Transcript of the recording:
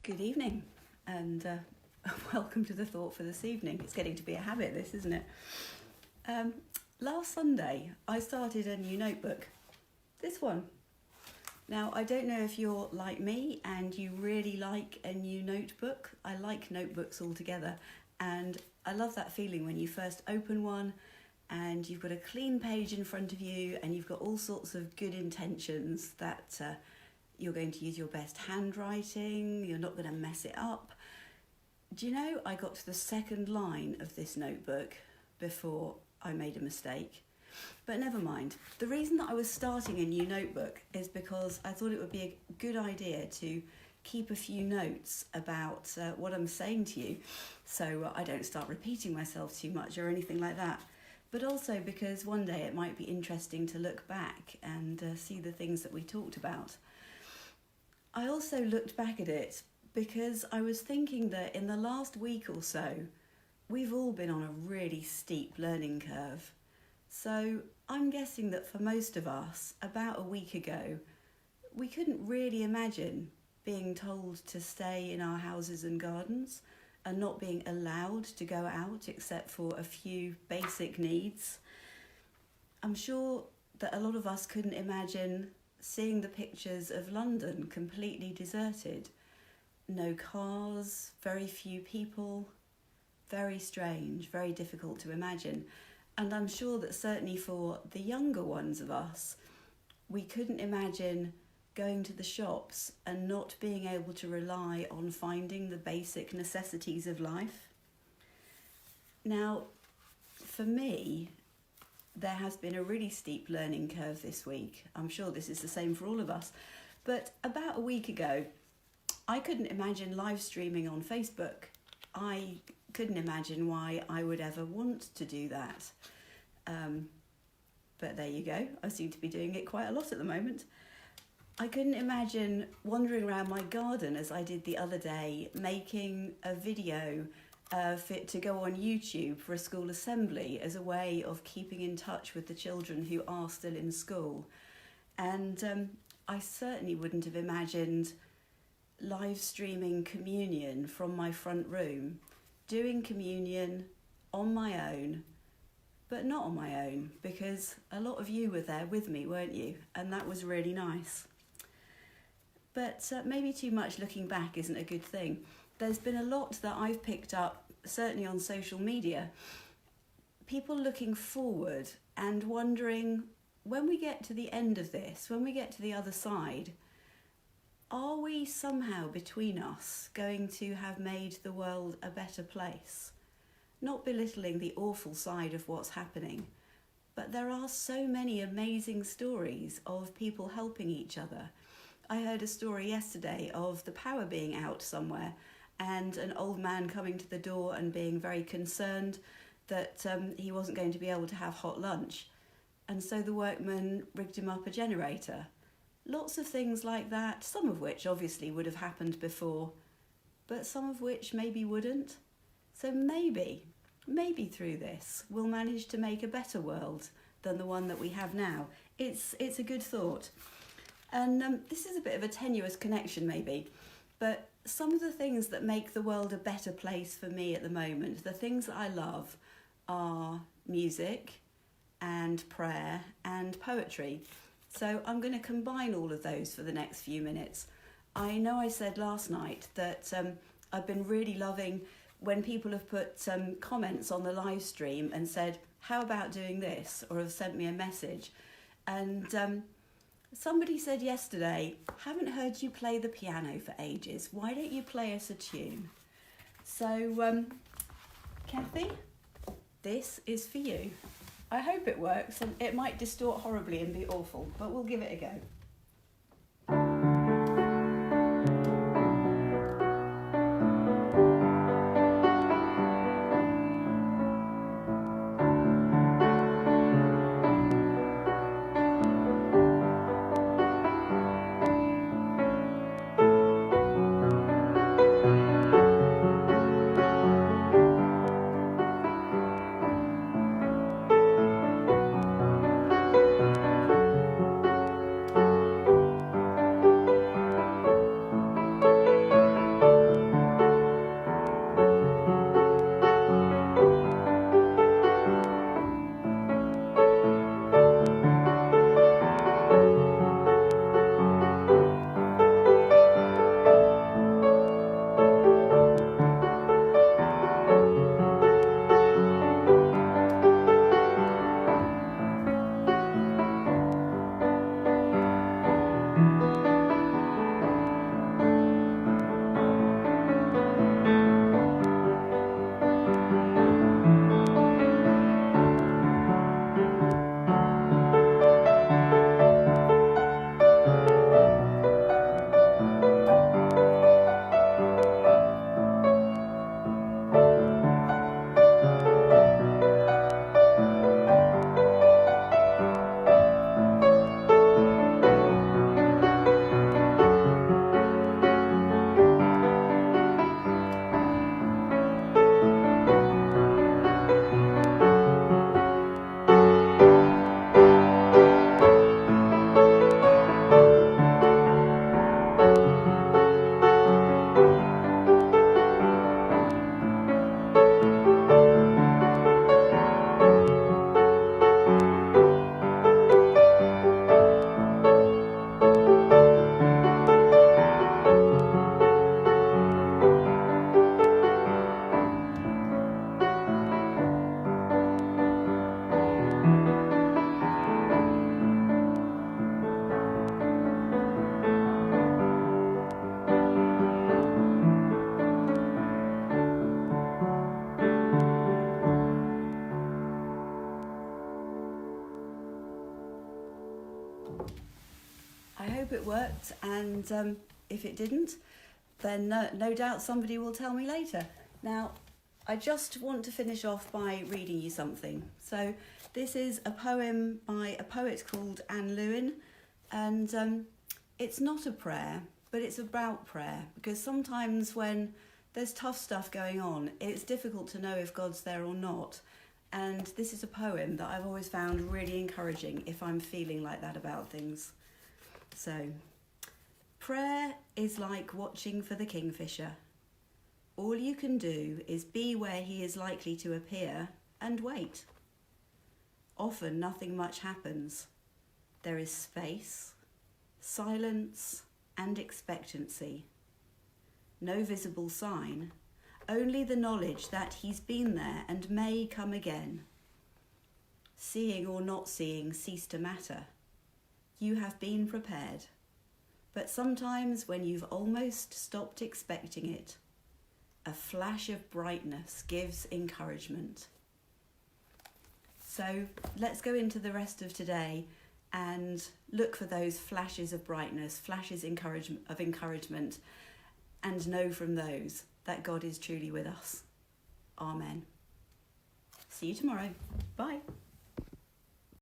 Good evening, and welcome to the thought for this evening. It's getting to be a habit, this, isn't it? Last Sunday, I started a new notebook. This one. Now, I don't know if you're like me and you really like a new notebook. I like notebooks altogether, and I love that feeling when you first open one and you've got a clean page in front of you and you've got all sorts of good intentions that you're going to use your best handwriting, you're not going to mess it up. Do you know, I got to the second line of this notebook before I made a mistake. But never mind. The reason that I was starting a new notebook is because I thought it would be a good idea to keep a few notes about what I'm saying to you, so I don't start repeating myself too much or anything like that. But also because one day it might be interesting to look back and see the things that we talked about. I also looked back at it because I was thinking that in the last week or so, we've all been on a really steep learning curve. So I'm guessing that for most of us, about a week ago, we couldn't really imagine being told to stay in our houses and gardens and not being allowed to go out except for a few basic needs. I'm sure that a lot of us couldn't imagine seeing the pictures of London completely deserted. No cars, very few people, very strange, very difficult to imagine. And I'm sure that certainly for the younger ones of us, we couldn't imagine going to the shops and not being able to rely on finding the basic necessities of life. Now, for me, there has been a really steep learning curve this week. I'm sure this is the same for all of us. But about a week ago, I couldn't imagine live streaming on Facebook. I couldn't imagine why I would ever want to do that. But there you go. I seem to be doing it quite a lot at the moment. I couldn't imagine wandering around my garden as I did the other day, making a video fit to go on YouTube for a school assembly as a way of keeping in touch with the children who are still in school. And I certainly wouldn't have imagined live streaming communion from my front room, doing communion on my own, but not on my own, because a lot of you were there with me, weren't you? And that was really nice. But maybe too much looking back isn't a good thing. There's been a lot that I've picked up, certainly on social media, people looking forward and wondering, when we get to the end of this, when we get to the other side, are we somehow between us going to have made the world a better place? Not belittling the awful side of what's happening, but there are so many amazing stories of people helping each other. I heard a story yesterday of the power being out somewhere and an old man coming to the door and being very concerned that he wasn't going to be able to have hot lunch. And so the workman rigged him up a generator. Lots of things like that, some of which obviously would have happened before, but some of which maybe wouldn't. So maybe through this, we'll manage to make a better world than the one that we have now. It's a good thought. And this is a bit of a tenuous connection maybe, but some of the things that make the world a better place for me at the moment, the things that I love, are music and prayer and poetry. So I'm going to combine all of those for the next few minutes. I know I said last night that I've been really loving when people have put comments on the live stream and said, how about doing this? Or have sent me a message. And somebody said yesterday, haven't heard you play the piano for ages. Why don't you play us a tune? So, Kathy, this is for you. I hope it works, and it might distort horribly and be awful, but we'll give it a go. hope it worked, and if it didn't, then no doubt somebody will tell me later. Now, I just want to finish off by reading you something. So this is a poem by a poet called Anne Lewin, and it's not a prayer, but it's about prayer, because sometimes when there's tough stuff going on, it's difficult to know if God's there or not. And this is a poem that I've always found really encouraging if I'm feeling like that about things. So, prayer is like watching for the kingfisher. All you can do is be where he is likely to appear and wait. Often nothing much happens. There is space, silence, and expectancy. No visible sign, only the knowledge that he's been there and may come again. Seeing or not seeing cease to matter. You have been prepared. But sometimes when you've almost stopped expecting it, a flash of brightness gives encouragement. So let's go into the rest of today and look for those flashes of brightness, flashes of encouragement, and know from those that God is truly with us. Amen. See you tomorrow. Bye.